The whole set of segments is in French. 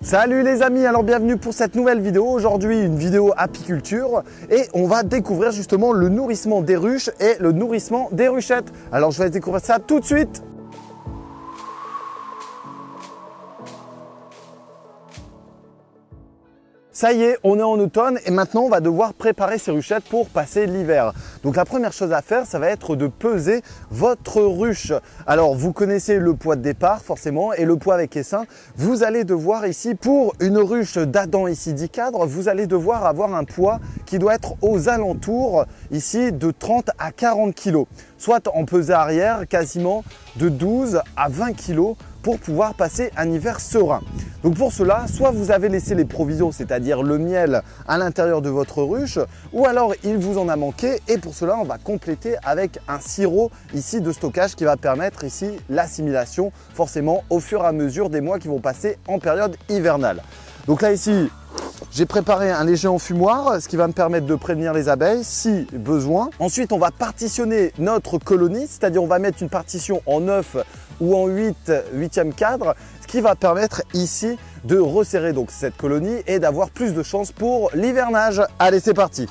Salut les amis, alors bienvenue pour cette nouvelle vidéo. Aujourd'hui une vidéo apiculture et on va découvrir justement le nourrissement des ruches et le nourrissement des ruchettes. Alors je vais découvrir ça tout de suite. Ça y est, on est en automne et maintenant on va devoir préparer ces ruchettes pour passer l'hiver. Donc la première chose à faire, ça va être de peser votre ruche. Alors vous connaissez le poids de départ forcément et le poids avec essaim. Vous allez devoir ici, pour une ruche d'Adam ici 10 cadres, vous allez devoir avoir un poids qui doit être aux alentours ici de 30 à 40 kg. Soit en pesée arrière quasiment de 12 à 20 kg pour pouvoir passer un hiver serein. Donc pour cela, soit vous avez laissé les provisions, c'est-à-dire le miel à l'intérieur de votre ruche, ou alors il vous en a manqué et pour cela on va compléter avec un sirop ici de stockage qui va permettre ici l'assimilation forcément au fur et à mesure des mois qui vont passer en période hivernale. Donc là ici, j'ai préparé un léger enfumoir, ce qui va me permettre de prévenir les abeilles si besoin. Ensuite, on va partitionner notre colonie, c'est-à-dire on va mettre une partition en 9 ou en 8e cadre, ce qui va permettre ici de resserrer donc cette colonie et d'avoir plus de chance pour l'hivernage. Allez, c'est parti!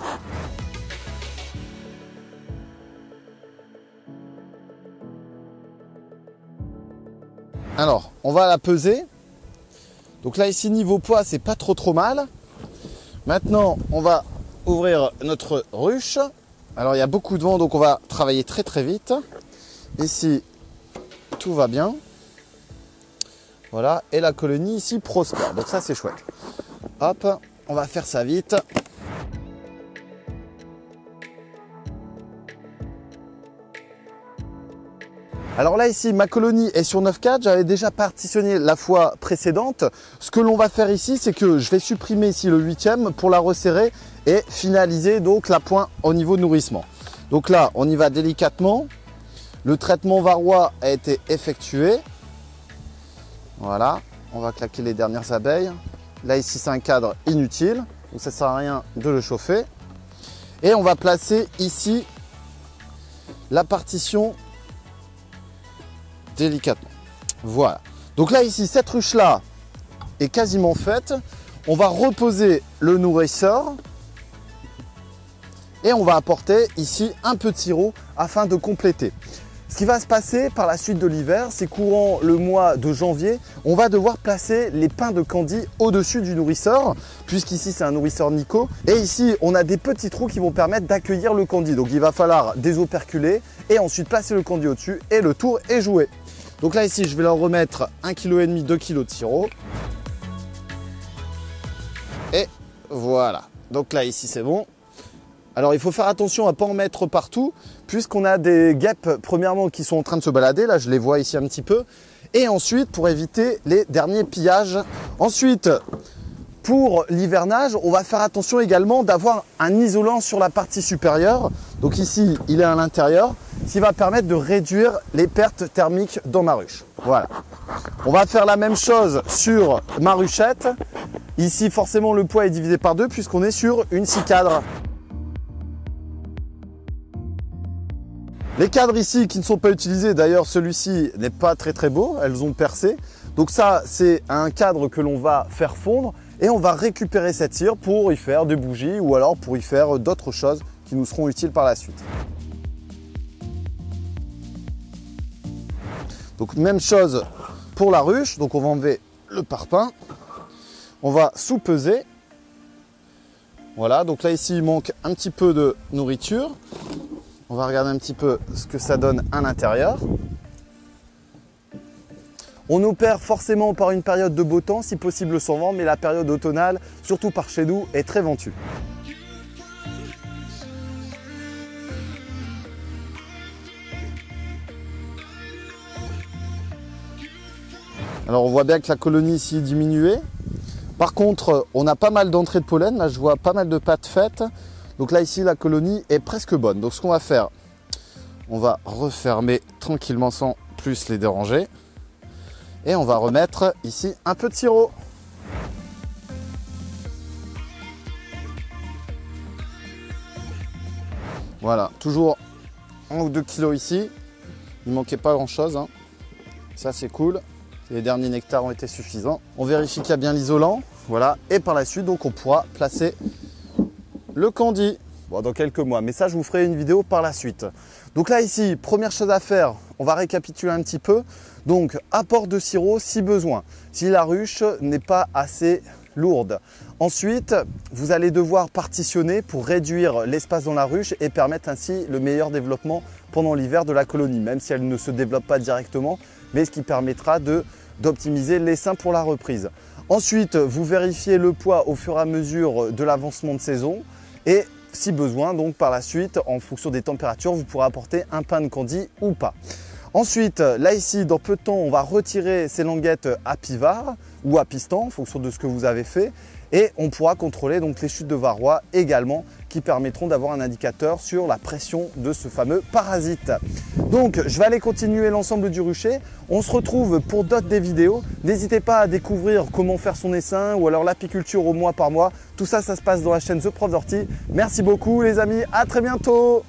Alors, on va la peser. Donc là ici niveau poids c'est pas trop mal. Maintenant on va ouvrir notre ruche. Alors il y a beaucoup de vent donc on va travailler très vite. Ici tout va bien. Voilà, et la colonie ici prospère, donc ça c'est chouette. Hop, on va faire ça vite. Alors là ici, ma colonie est sur 9 cadres, j'avais déjà partitionné la fois précédente. Ce que l'on va faire ici, c'est que je vais supprimer ici le 8e pour la resserrer et finaliser donc la pointe au niveau de nourrissement. Donc là, on y va délicatement. Le traitement varroa a été effectué. Voilà, on va claquer les dernières abeilles. Là ici, c'est un cadre inutile, donc ça ne sert à rien de le chauffer. Et on va placer ici la partition délicatement. Voilà. Donc là ici, cette ruche là est quasiment faite. On va reposer le nourrisseur et on va apporter ici un peu de sirop afin de compléter. Ce qui va se passer par la suite de l'hiver, c'est courant le mois de janvier, on va devoir placer les pains de candy au-dessus du nourrisseur, puisqu'ici c'est un nourrisseur Nico. Et ici, on a des petits trous qui vont permettre d'accueillir le candy. Donc il va falloir désoperculer et ensuite placer le candy au-dessus et le tour est joué. Donc là ici, je vais leur remettre 1,5 kg, 2 kg de sirop. Et voilà. Donc là ici, c'est bon. Alors il faut faire attention à ne pas en mettre partout, puisqu'on a des guêpes premièrement qui sont en train de se balader. Là, je les vois ici un petit peu. Et ensuite, pour éviter les derniers pillages. Ensuite, pour l'hivernage, on va faire attention également d'avoir un isolant sur la partie supérieure. Donc ici, il est à l'intérieur, ce qui va permettre de réduire les pertes thermiques dans ma ruche. Voilà. On va faire la même chose sur ma ruchette. Ici, forcément, le poids est divisé par 2 puisqu'on est sur une 6 cadres. Les cadres ici qui ne sont pas utilisés, d'ailleurs celui-ci n'est pas très beau, elles ont percé. Donc ça, c'est un cadre que l'on va faire fondre et on va récupérer cette cire pour y faire des bougies ou alors pour y faire d'autres choses qui nous seront utiles par la suite. Donc même chose pour la ruche, donc on va enlever le parpaing, on va sous-peser. Voilà, donc là ici il manque un petit peu de nourriture. On va regarder un petit peu ce que ça donne à l'intérieur. On opère forcément par une période de beau temps, si possible sans vent, mais la période automnale, surtout par chez nous, est très ventue. Alors on voit bien que la colonie ici est diminuée. Par contre, on a pas mal d'entrées de pollen. Là, je vois pas mal de pattes faites. Donc là, ici, la colonie est presque bonne. Donc ce qu'on va faire, on va refermer tranquillement sans plus les déranger. Et on va remettre ici un peu de sirop. Voilà, toujours 1 ou 2 kilos ici. Il ne manquait pas grand chose, hein. Ça c'est cool. Les derniers nectars ont été suffisants. On vérifie qu'il y a bien l'isolant. Voilà. Et par la suite, donc, on pourra placer le candy. Bon, dans quelques mois. Mais ça, je vous ferai une vidéo par la suite. Donc là, ici, première chose à faire, on va récapituler un petit peu. Donc, apport de sirop si besoin. Si la ruche n'est pas assez lourde. Ensuite, vous allez devoir partitionner pour réduire l'espace dans la ruche et permettre ainsi le meilleur développement pendant l'hiver de la colonie, même si elle ne se développe pas directement, mais ce qui permettra d'optimiser l'essaim pour la reprise. Ensuite, vous vérifiez le poids au fur et à mesure de l'avancement de saison et si besoin, donc par la suite, en fonction des températures, vous pourrez apporter un pain de candy ou pas. Ensuite, là ici, dans peu de temps, on va retirer ces languettes à pivard ou à piston en fonction de ce que vous avez fait. Et on pourra contrôler donc les chutes de varroa également qui permettront d'avoir un indicateur sur la pression de ce fameux parasite. Donc, je vais aller continuer l'ensemble du rucher. On se retrouve pour d'autres des vidéos. N'hésitez pas à découvrir comment faire son essaim ou alors l'apiculture au mois par mois. Tout ça, ça se passe dans la chaîne The Prof d'Ortie. Merci beaucoup les amis, à très bientôt.